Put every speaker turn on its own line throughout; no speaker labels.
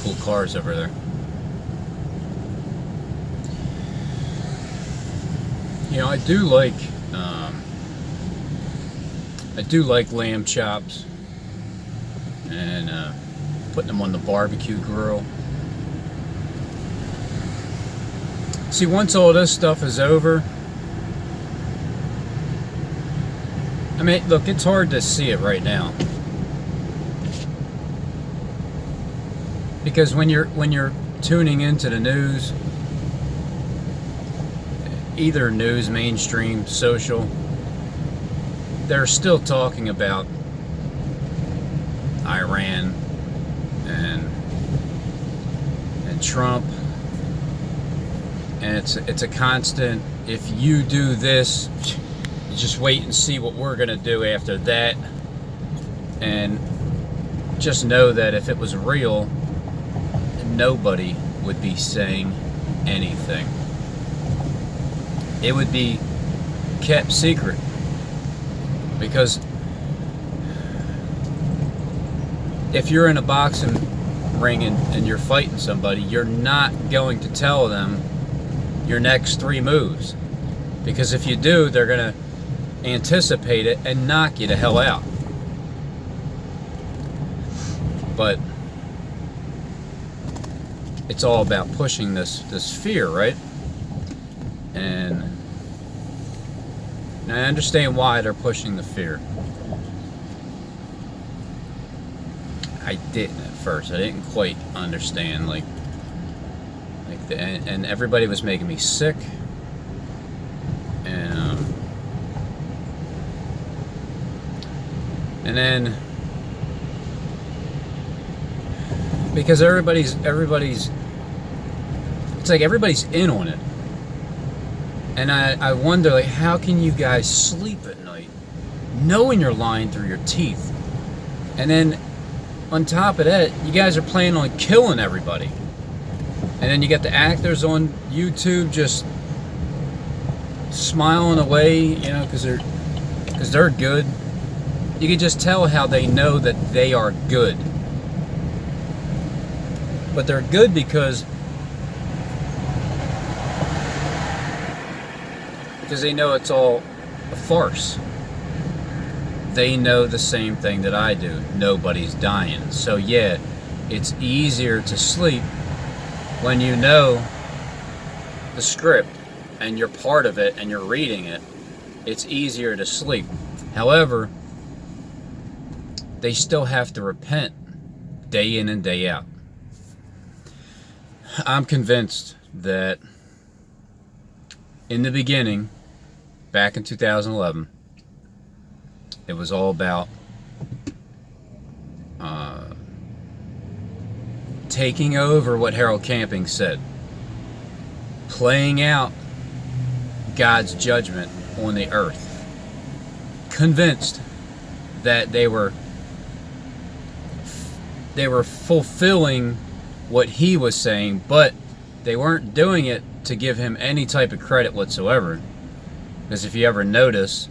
cool cars over there. You know, I do like lamb chops and putting them on the barbecue grill. See, once all this stuff is over, I mean, look, it's hard to see it right now, because when you're tuning into the news, either news, mainstream, social, they're still talking about Iran and Trump, and it's a constant. If you do this, you just wait and see what we're gonna do after that. And just know that if it was real, nobody would be saying anything. It would be kept secret, because if you're in a boxing ring and you're fighting somebody, you're not going to tell them your next 3 moves, because if you do, they're going to anticipate it and knock you the hell out. But it's all about pushing this fear, right? And I understand why they're pushing the fear. I didn't at first. I didn't quite understand, and everybody was making me sick. And then because everybody's it's like everybody's in on it. And I wonder, like, how can you guys sleep at night knowing you're lying through your teeth? And then on top of that, you guys are planning on killing everybody. And then you got the actors on YouTube just smiling away, you know, because they're good. You can just tell how they know that they are good. But they're good because they know it's all a farce. They know the same thing that I do. Nobody's dying. So yeah, it's easier to sleep when you know the script and you're part of it and you're reading it. It's easier to sleep. However, they still have to repent day in and day out. I'm convinced that in the beginning, back in 2011, it was all about taking over what Harold Camping said, playing out God's judgment on the earth, convinced that they were fulfilling what he was saying, but they weren't doing it to give him any type of credit whatsoever. Because if you ever notice,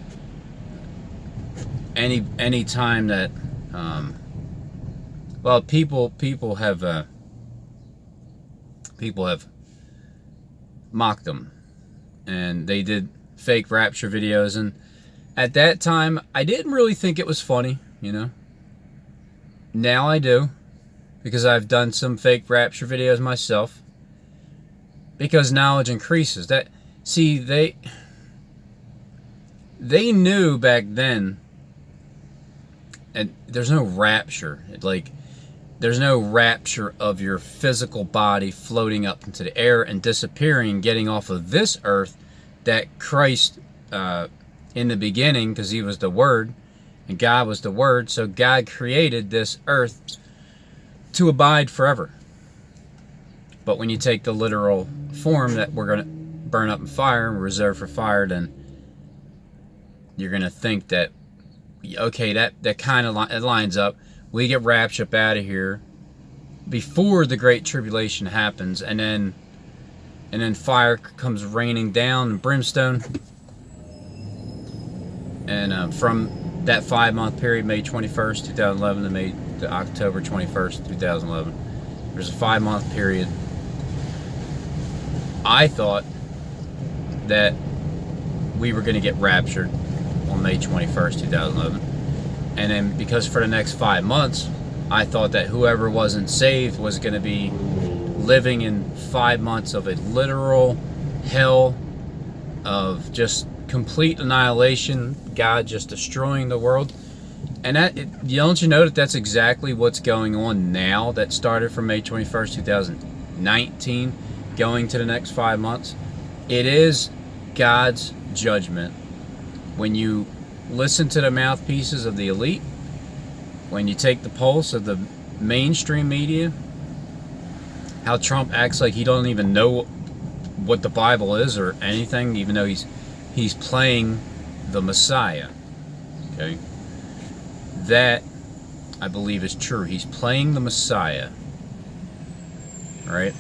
any time that people have mocked them, and they did fake rapture videos, and at that time I didn't really think it was funny, you know. Now I do, because I've done some fake rapture videos myself, because knowledge increases. That, see, they knew back then, and there's no rapture, like there's no rapture of your physical body floating up into the air and disappearing, getting off of this earth, that Christ in the beginning, because he was the Word and God was the Word, so God created this earth to abide forever. But when you take the literal form that we're going to burn up in fire and reserve for fire, then you're going to think that, okay, that kind of lines up. We get raptured up out of here before the Great Tribulation happens, and then fire comes raining down and brimstone. And from that 5-month period, May 21st, 2011 to October 21st, 2011, There's a 5-month period. I thought that we were going to get raptured on May 21st, 2011. And then because for the next 5 months, I thought that whoever wasn't saved was going to be living in 5 months of a literal hell of just complete annihilation, God just destroying the world. And don't you know that that's exactly what's going on now? That started from May 21st, 2019, going to the next 5 months. It is God's judgment when you listen to the mouthpieces of the elite, when you take the pulse of the mainstream media, how Trump acts like he don't even know what the Bible is or anything, even though he's playing the Messiah. Okay, that I believe is true. He's playing the Messiah. All right.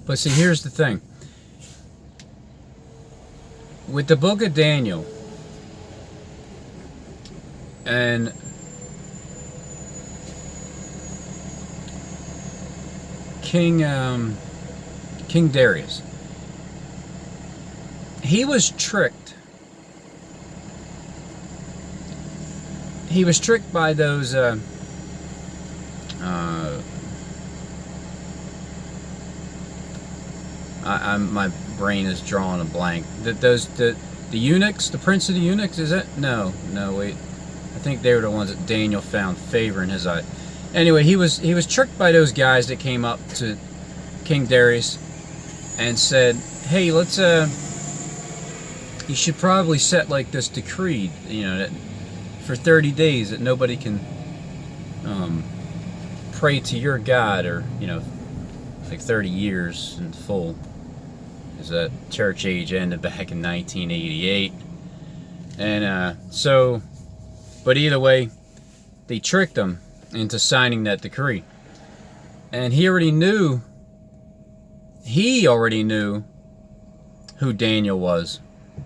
But see, here's the thing. With the book of Daniel and King Darius, he was tricked. He was tricked by those my brain is drawing a blank. The eunuchs, the prince of the eunuchs, is it? No, wait. I think they were the ones that Daniel found favor in his eye. Anyway, he was tricked by those guys that came up to King Darius and said, "Hey, let's you should probably set like this decree, that for 30 days that nobody can pray to your God, or like 30 years in full." Because that church age ended back in 1988. And but either way, they tricked him into signing that decree. And he already knew who Daniel was.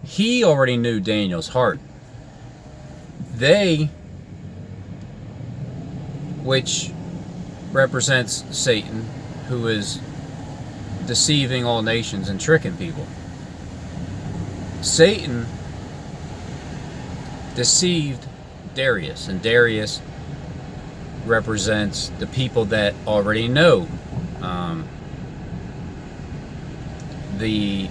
He already knew Daniel's heart. They, which represents Satan, who is deceiving all nations and tricking people. Satan deceived Darius, and Darius represents the people that already know the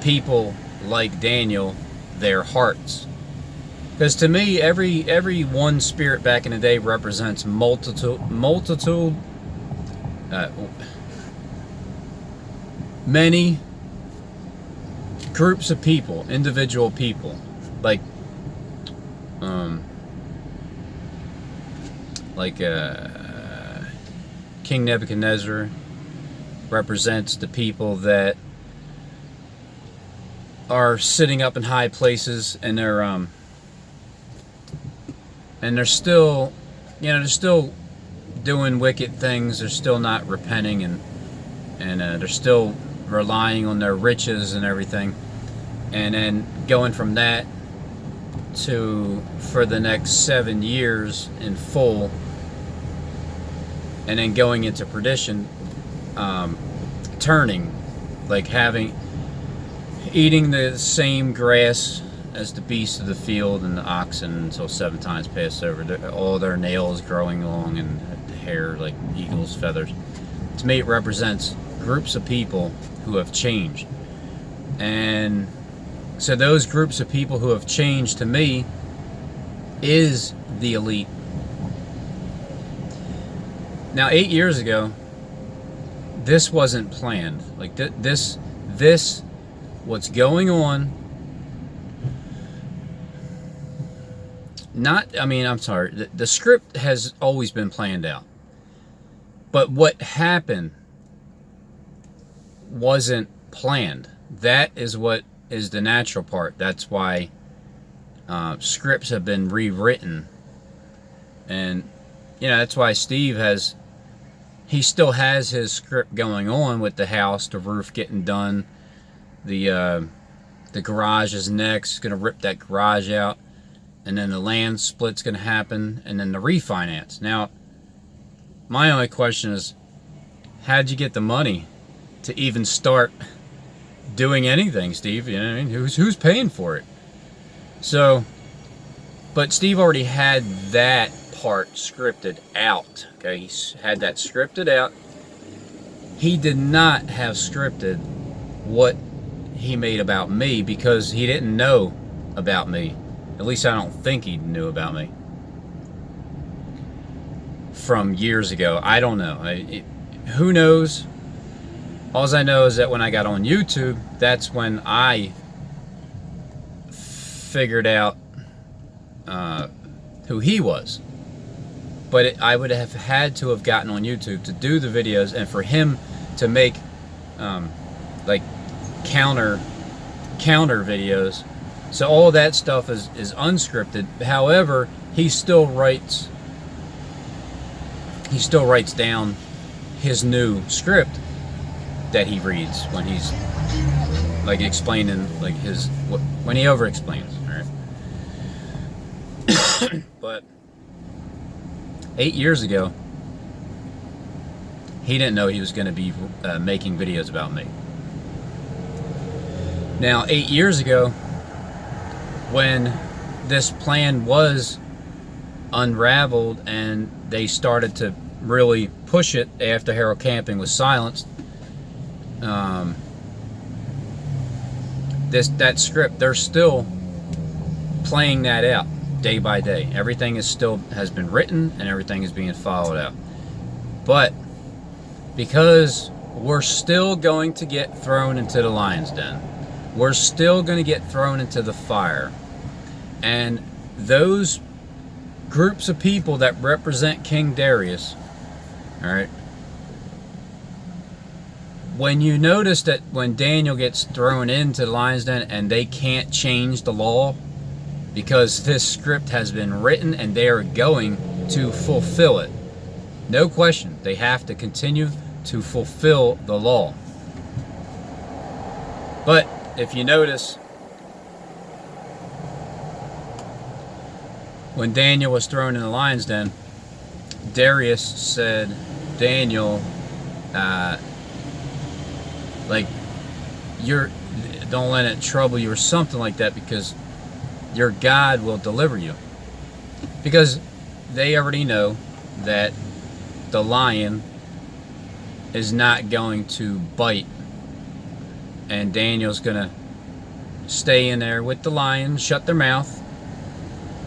people like Daniel, their hearts. Because to me, every one spirit back in the day represents many groups of people, individual people, like King Nebuchadnezzar represents the people that are sitting up in high places, and they're still, they're still doing wicked things. They're still not repenting, and they're still relying on their riches and everything. And then going from that to, for the next 7 years in full, and then going into perdition, turning, like eating the same grass as the beasts of the field and the oxen until 7 times pass over. All their nails growing long, and hair like eagle's feathers. To me, it represents groups of people who have changed. And so those groups of people who have changed, to me, is the elite. Now, 8 years ago, this wasn't planned. Like this, what's going on, I'm sorry, the script has always been planned out. But what happened wasn't planned. That is what is the natural part. That's why scripts have been rewritten. And, that's why Steve he still has his script going on with the house, the roof getting done. The garage is next. Going to rip that garage out. and then the land split's going to happen, and then the refinance. Now, my only question is, how'd you get the money to even start doing anything, Steve? You know what I mean? Who's paying for it? So, but Steve already had that part scripted out. Okay, he had that scripted out. He did not have scripted what he made about me, because he didn't know about me. At least I don't think he knew about me from years ago. I don't know. Who knows? All I know is that when I got on YouTube, that's when I figured out who he was. But I would have had to have gotten on YouTube to do the videos, and for him to make like counter videos. So all that stuff is unscripted. However, he still writes down his new script that he reads when he's like explaining, like when he over explains. All right. But 8 years ago, he didn't know he was going to be making videos about me. Now, 8 years ago, when this plan was unraveled and they started to really push it after Harold Camping was silenced, that script, they're still playing that out day by day. Everything has been written and everything is being followed out. But because we're still going to get thrown into the lion's den, we're still going to get thrown into the fire, and those groups of people that represent King Darius, all right, when you notice that when Daniel gets thrown into the lion's den and they can't change the law because this script has been written and they are going to fulfill it, no question, they have to continue to fulfill the law. But if you notice, when Daniel was thrown in the lion's den, Darius said, Daniel, like, don't let it trouble you or something like that, because your God will deliver you. Because they already know that the lion is not going to bite, and Daniel's gonna stay in there with the lion, shut their mouth,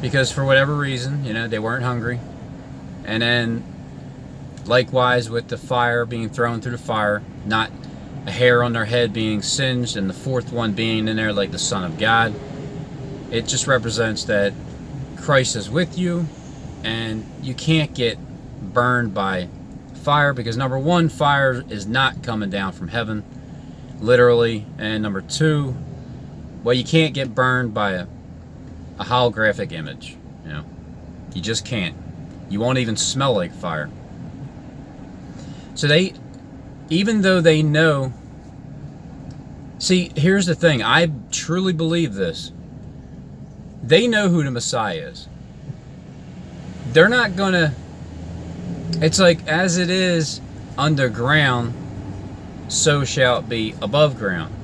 because for whatever reason, they weren't hungry. And then likewise with the fire, being thrown through the fire, not a hair on their head being singed, and the fourth one being in there like the Son of God. It just represents that Christ is with you, and you can't get burned by fire, because number one, fire is not coming down from heaven, literally, and number two, well, you can't get burned by a holographic image. You just can't. You won't even smell like fire. So even though they know, see, here's the thing, I truly believe this, they know who the Messiah is. They're not gonna, it's like, as it is underground, so shall it be above ground.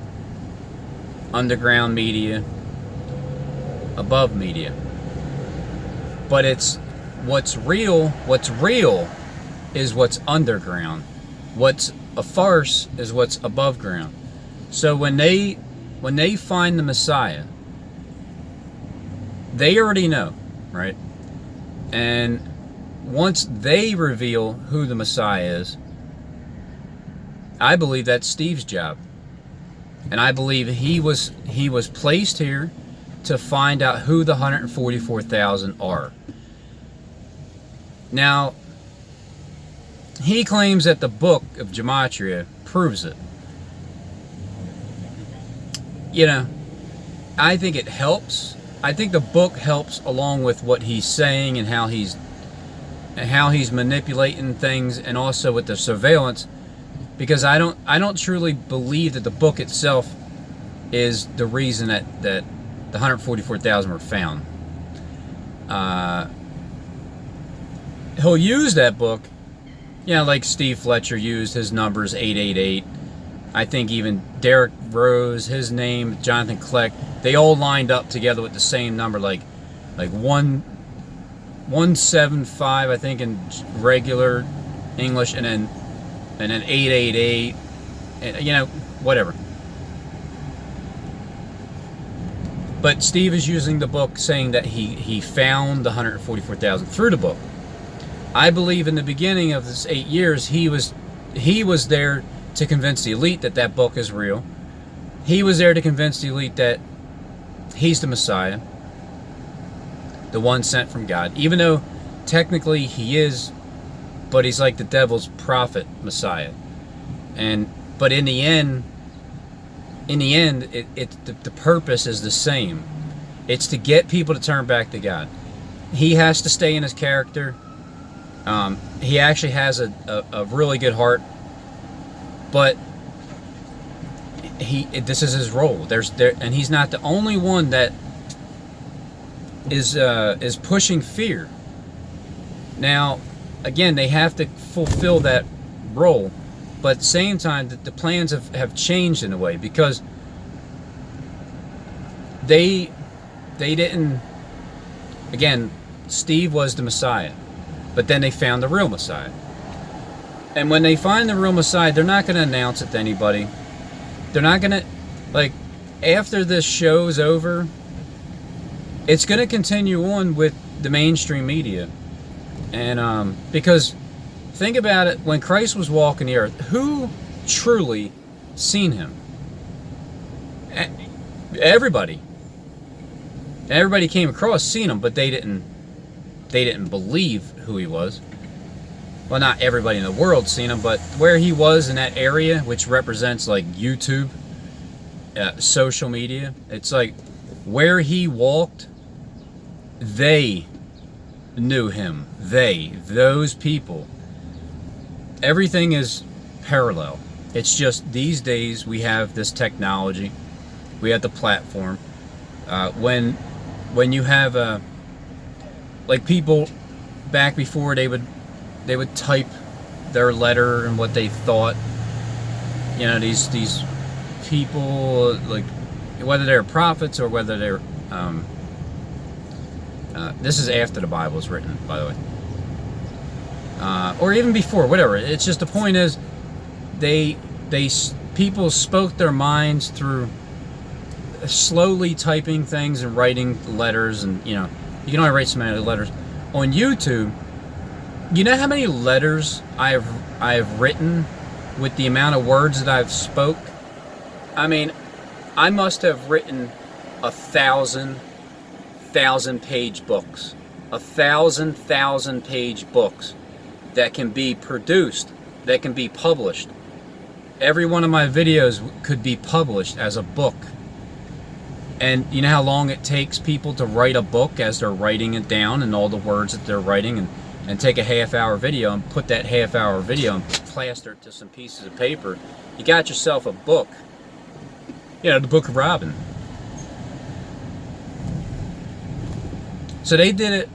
Underground media, above media. But it's what's real is what's underground. What's a farce is what's above ground. So when they find the Messiah, they already know, right? And once they reveal who the Messiah is, I believe that's Steve's job. And I believe he was placed here to find out who the 144,000 are. Now, he claims that the book of Gematria proves it. I think it helps. I think the book helps along with what he's saying and how he's manipulating things, and also with the surveillance, because I don't truly believe that the book itself is the reason that the 144,000 were found. uh, he'll use that book, like Steve Fletcher used his numbers 888. I think even Derek Rose, his name, Jonathan Kleck, they all lined up together with the same number, like 175, I think, in regular English, and then 888, and whatever. But Steve is using the book, saying that he found the 144,000 through the book. I believe in the beginning of this 8 years, he was there to convince the elite that book is real. He was there to convince the elite that he's the Messiah, the one sent from God. Even though technically he is, but he's like the devil's prophet Messiah. But in the end, the purpose is the same. It's to get people to turn back to God. He has to stay in his character. He actually has a really good heart, but this is his role. And he's not the only one that is pushing fear. Now, again, they have to fulfill that role, but at the same time, the plans have changed in a way, because they didn't. Again, Steve was the Messiah, but then they found the real Messiah. And when they find the real Messiah, they're not going to announce it to anybody. They're not going to, after this show's over, it's going to continue on with the mainstream media. And because think about it, when Christ was walking the earth, who truly seen him? Everybody came across, seen him, but they didn't believe who he was. Well, not everybody in the world seen him, but where he was in that area, which represents like YouTube, social media, it's like where he walked, they knew him. Those people. Everything is parallel. It's just these days we have this technology, we have the platform. When you have like people back before, they would type their letter and what they thought. These people, like, whether they're prophets or whether they're this is after the Bible is written, by the way, or even before, whatever. It's just, the point is, people spoke their minds through slowly typing things and writing letters, and you can only write so many letters. On YouTube, you know how many letters I've written with the amount of words that I've spoke? I mean, I must have written 1,000 page books. 1,000 page books that can be produced, that can be published. Every one of my videos could be published as a book. And you know how long it takes people to write a book as they're writing it down, and all the words that they're writing, and take a half-hour video and put that half-hour video and plaster it to some pieces of paper. You got yourself a book. The Book of Robin. So they did it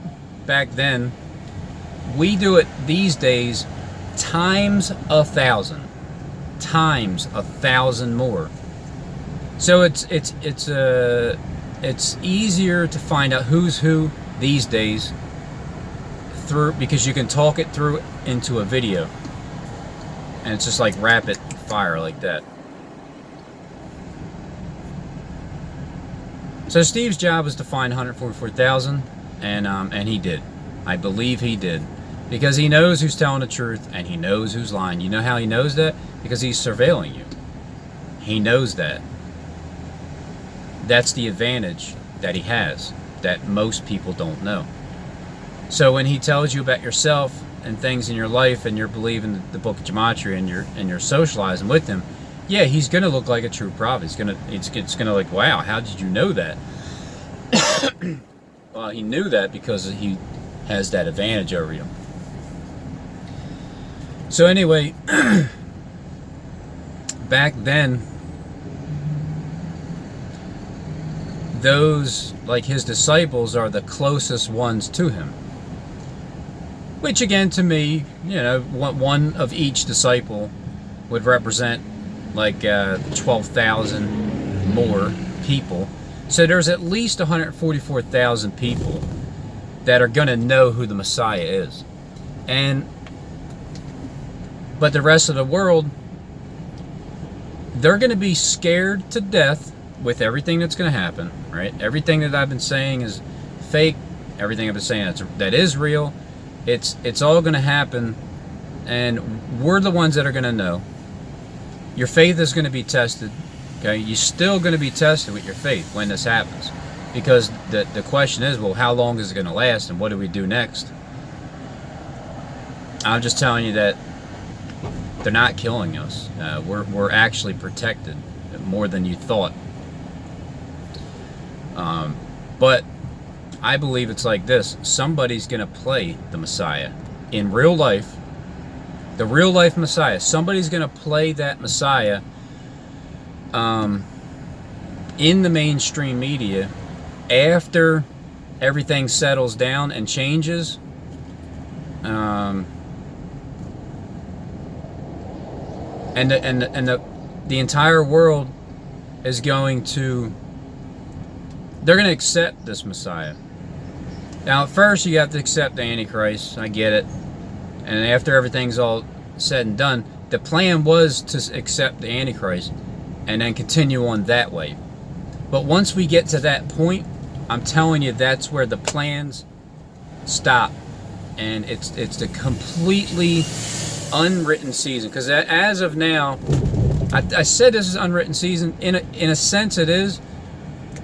back then. We do it these days times 1,000. Times 1,000 more. So it's easier to find out who's who these days because you can talk it through into a video, and it's just like rapid fire like that. So Steve's job was to find 144,000, and he did. I believe he did, because he knows who's telling the truth and he knows who's lying. You know how he knows that? Because he's surveilling you. He knows that. That's the advantage that he has that most people don't know. So when he tells you about yourself and things in your life, and you're believing the book of Gematria, and you're socializing with him, yeah, he's gonna look like a true prophet. It's gonna like, wow, how did you know that? Well, he knew that because he has that advantage over you. So anyway, back then, those, like his disciples, are the closest ones to him. Which again, to me, you know, one of each disciple would represent like 12,000 more people. So there's at least 144,000 people that are going to know who the Messiah is. But the rest of the world, they're going to be scared to death with everything that's going to happen, right? Everything that I've been saying is fake. Everything I've been saying that is real. It's all going to happen, and we're the ones that are going to know. Your faith is going to be tested. Okay, you're still going to be tested with your faith when this happens, because the question is, well, how long is it going to last, and what do we do next? I'm just telling you that they're not killing us. We're actually protected more than you thought. But I believe it's like this. Somebody's going to play the Messiah in real life. The real life Messiah. Somebody's going to play that Messiah in the mainstream media after everything settles down and changes. And the entire world is going to, they're going to accept this Messiah. Now, at first, you have to accept the Antichrist. I get it. And after everything's all said and done, the plan was to accept the Antichrist and then continue on that way. But once we get to that point, I'm telling you, that's where the plans stop. And it's the completely unwritten season. Because as of now, I said this is unwritten season. In a sense, it is.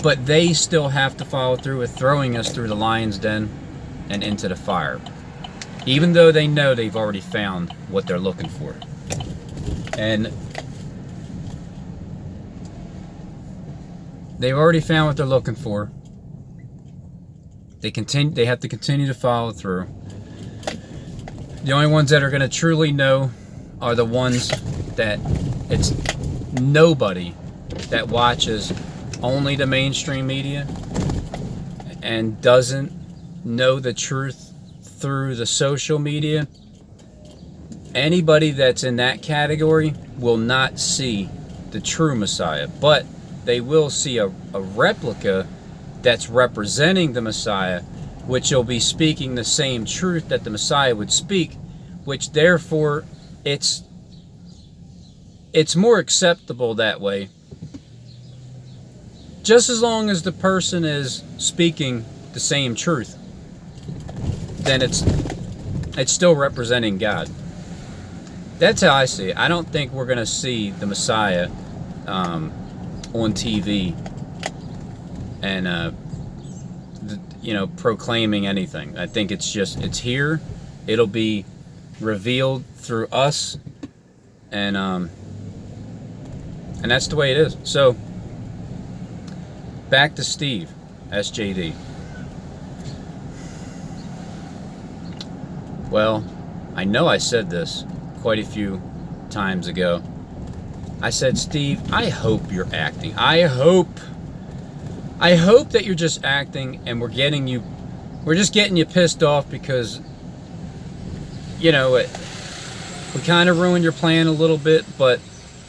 But they still have to follow through with throwing us through the lion's den and into the fire. Even though they know they've already found what they're looking for. And they've already found what they're looking for. They have to continue to follow through. The only ones that are going to truly know are the ones that it's nobody that watches only the mainstream media and doesn't know the truth through the social media. Anybody that's in that category will not see the true Messiah, but they will see a replica that's representing the Messiah, which will be speaking the same truth that the Messiah would speak, which therefore it's more acceptable that way. Just as long as the person is speaking the same truth, then it's still representing God. That's how I see it. I don't think we're going to see the Messiah on TV and proclaiming anything. I think it's here. It'll be revealed through us, and that's the way it is. So back to Steve, SJD. Well, I know I said this quite a few times ago. I said, Steve, I hope you're acting. I hope that you're just acting, and we're just getting you pissed off because, we kind of ruined your plan a little bit, but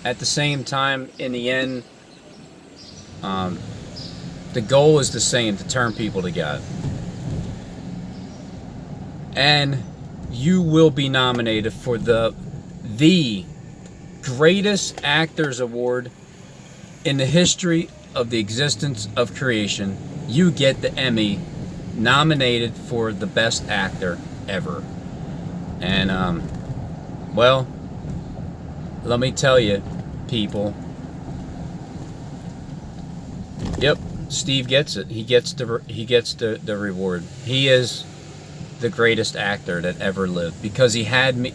at the same time, in the end, the goal is the same, to turn people to God. And you will be nominated for the greatest actors award in the history of the existence of creation. You get the Emmy, nominated for the best actor ever. And well, let me tell you, people, yep, Steve gets it. He gets the reward. He is the greatest actor that ever lived, because he had me.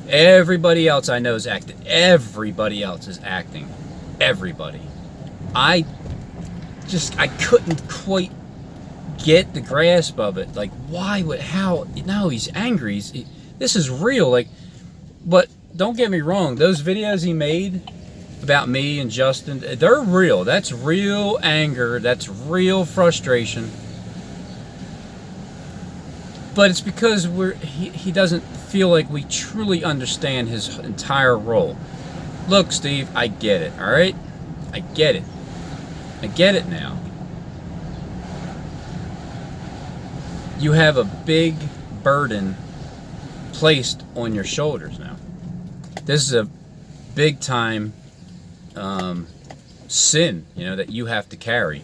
Everybody else I know is acting. Everybody else is acting. Everybody. I couldn't quite get the grasp of it. Like, how? No, he's angry. This is real. Like, but don't get me wrong. Those videos he made, about me and Justin, they're real. That's real anger. That's real frustration. But it's because he doesn't feel like we truly understand his entire role. Look, Steve, I get it, all right? I get it. I get it now. You have a big burden placed on your shoulders now. This is a big time sin, you know, that you have to carry,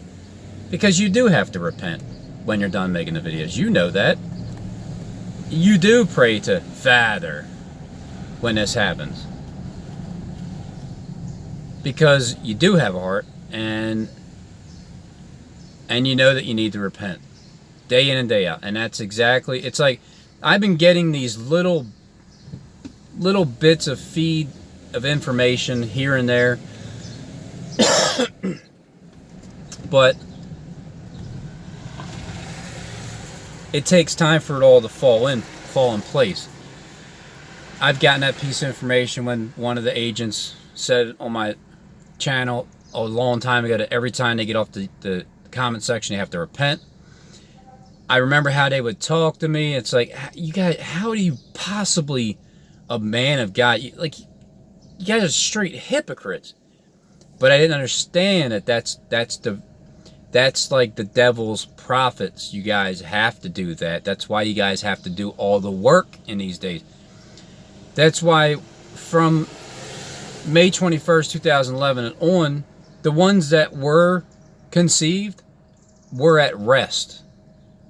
because you do have to repent when you're done making the videos. You know that. You do pray to Father when this happens, because you do have a heart, and you know that you need to repent day in and day out. And that's exactly, it's like I've been getting these little bits of feed of information here and there, but it takes time for it all to fall in place. I've gotten that piece of information when one of the agents said on my channel a long time ago that every time they get off the comment section they have to repent. I remember how they would talk to me. It's like, you guys, how do you possibly, a man of God, you guys are straight hypocrites. But I didn't understand that that's like the devil's prophets. You guys have to do that. That's why you guys have to do all the work in these days. That's why from May 21st, 2011 and on, the ones that were conceived were at rest.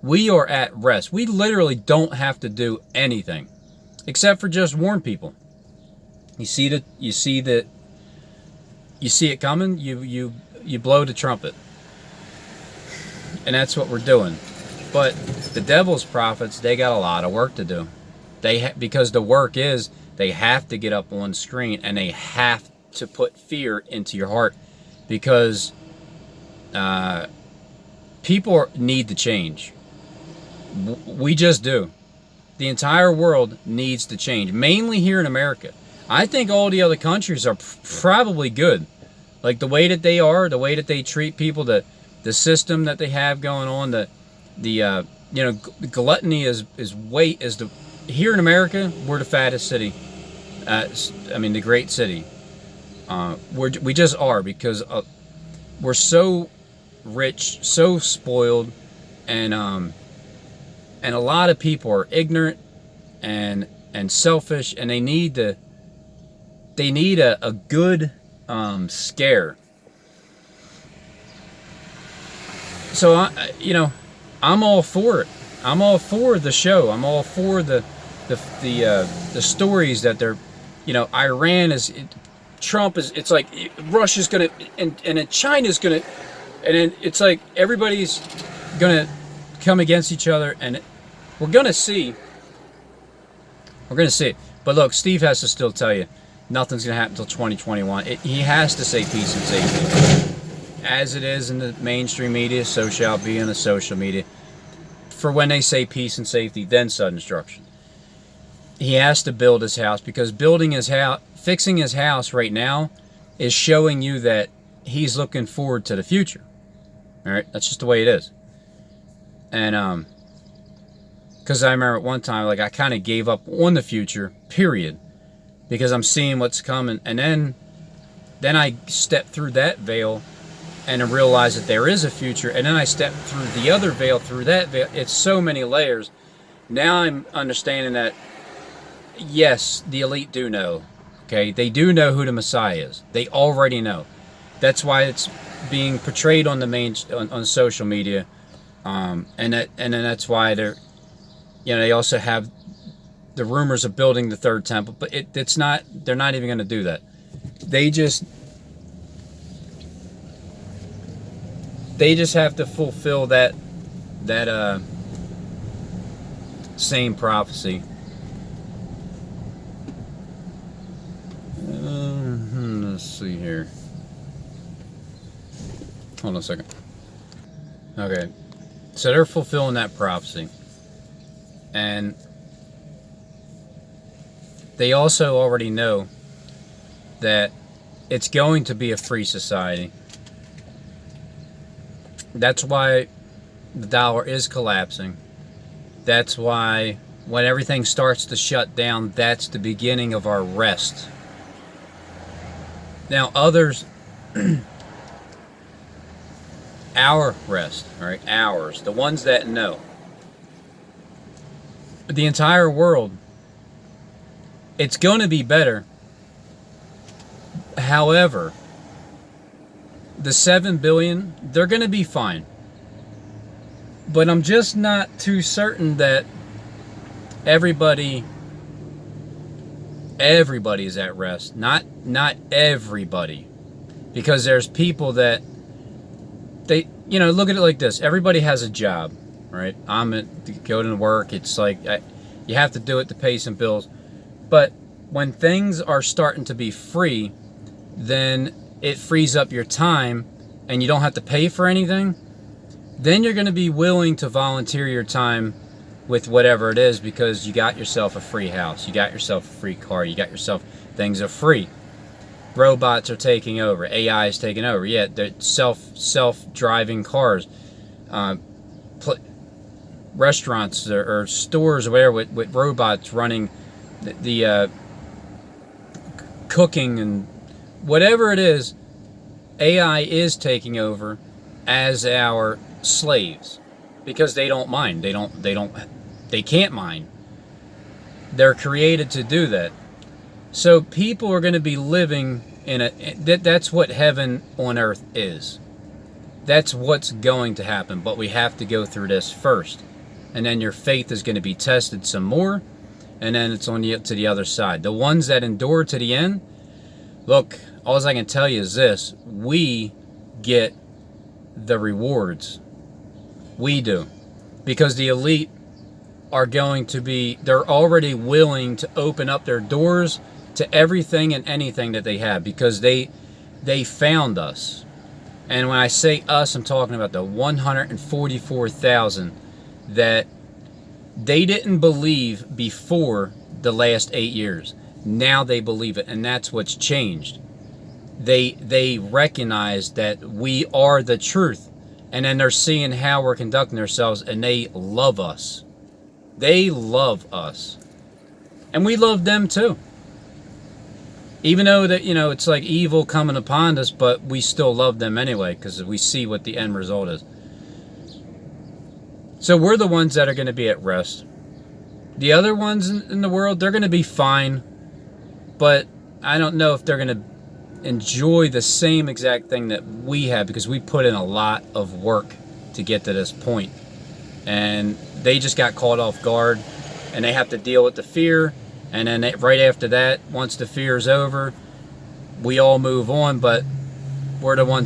We are at rest. We literally don't have to do anything except for just warn people. You see it coming, you blow the trumpet. And that's what we're doing. But the devil's prophets, they got a lot of work to do. Because the work is, they have to get up on screen and they have to put fear into your heart, because people need to change. We just do. The entire world needs to change, mainly here in America. I think all the other countries are probably good. Like the way that they are, the way that they treat people, the system that they have going on, the gluttony here in America, we're the fattest city. The great city. We just are, because we're so rich, so spoiled, and a lot of people are ignorant and selfish, and they need a good scare. So I'm all for it. I'm all for the show. I'm all for the stories that they're, Iran is, Trump is. It's like Russia's gonna, and then China's gonna, and then it's like everybody's gonna come against each other, and we're gonna see. But look, Steve has to still tell you, nothing's gonna happen until 2021. He has to say peace and safety. As it is in the mainstream media, so shall it be in the social media. For when they say peace and safety, then sudden destruction. He has to build his house, because fixing his house right now is showing you that he's looking forward to the future. All right, that's just the way it is. And because I remember at one time, like, I kind of gave up on the future, period, because I'm seeing what's coming, and then I stepped through that veil and I realized that there is a future, and then I stepped through the other veil, through that veil. It's so many layers. Now I'm understanding that, yes, the elite do know. Okay, they do know who the Messiah is. They already know. That's why it's being portrayed on the on social media, and then that's why they also have the rumors of building the third temple, but it's not. They're not even going to do that. They just have to fulfill that same prophecy. Let's see here. Hold on a second. Okay, so they're fulfilling that prophecy, and they also already know that it's going to be a free society. That's why the dollar is collapsing. That's why when everything starts to shut down, that's the beginning of our rest. Now others, our rest, all right, ours, the ones that know. The entire world, it's going to be better. However, the 7 billion, they're going to be fine. But I'm just not too certain that everybody is at rest. Not everybody. Because there's people that they, look at it like this. Everybody has a job, right? Go to work. It's like you have to do it to pay some bills. But when things are starting to be free, then it frees up your time and you don't have to pay for anything. Then you're going to be willing to volunteer your time with whatever it is because you got yourself a free house, you got yourself a free car, you got yourself things are free. Robots are taking over, AI is taking over. Yeah, they're self-driving cars, restaurants or stores or whatever with robots running the cooking and whatever it is. AI is taking over as our slaves because they don't mind. They can't mind. They're created to do that. So people are going to be living that's what heaven on earth is. That's what's going to happen, but we have to go through this first. And then your faith is going to be tested some more, and then it's on to the other side. The ones that endure to the end, look, all I can tell you is this: we get the rewards. We do. Because the elite are going to be, they're already willing to open up their doors to everything and anything that they have because they found us. And when I say us, I'm talking about the 144,000 that they didn't believe before the last 8 years. Now they believe it, and that's what's changed. They recognize that we are the truth, and then they're seeing how we're conducting ourselves, and they love us. They love us, and we love them too. Even though that it's like evil coming upon us, but we still love them anyway because we see what the end result is. So we're the ones that are going to be at rest. The other ones in the world, they're going to be fine, but I don't know if they're going to enjoy the same exact thing that we have because we put in a lot of work to get to this point. And they just got caught off guard and they have to deal with the fear. And then right after that, once the fear is over, we all move on, but we're the ones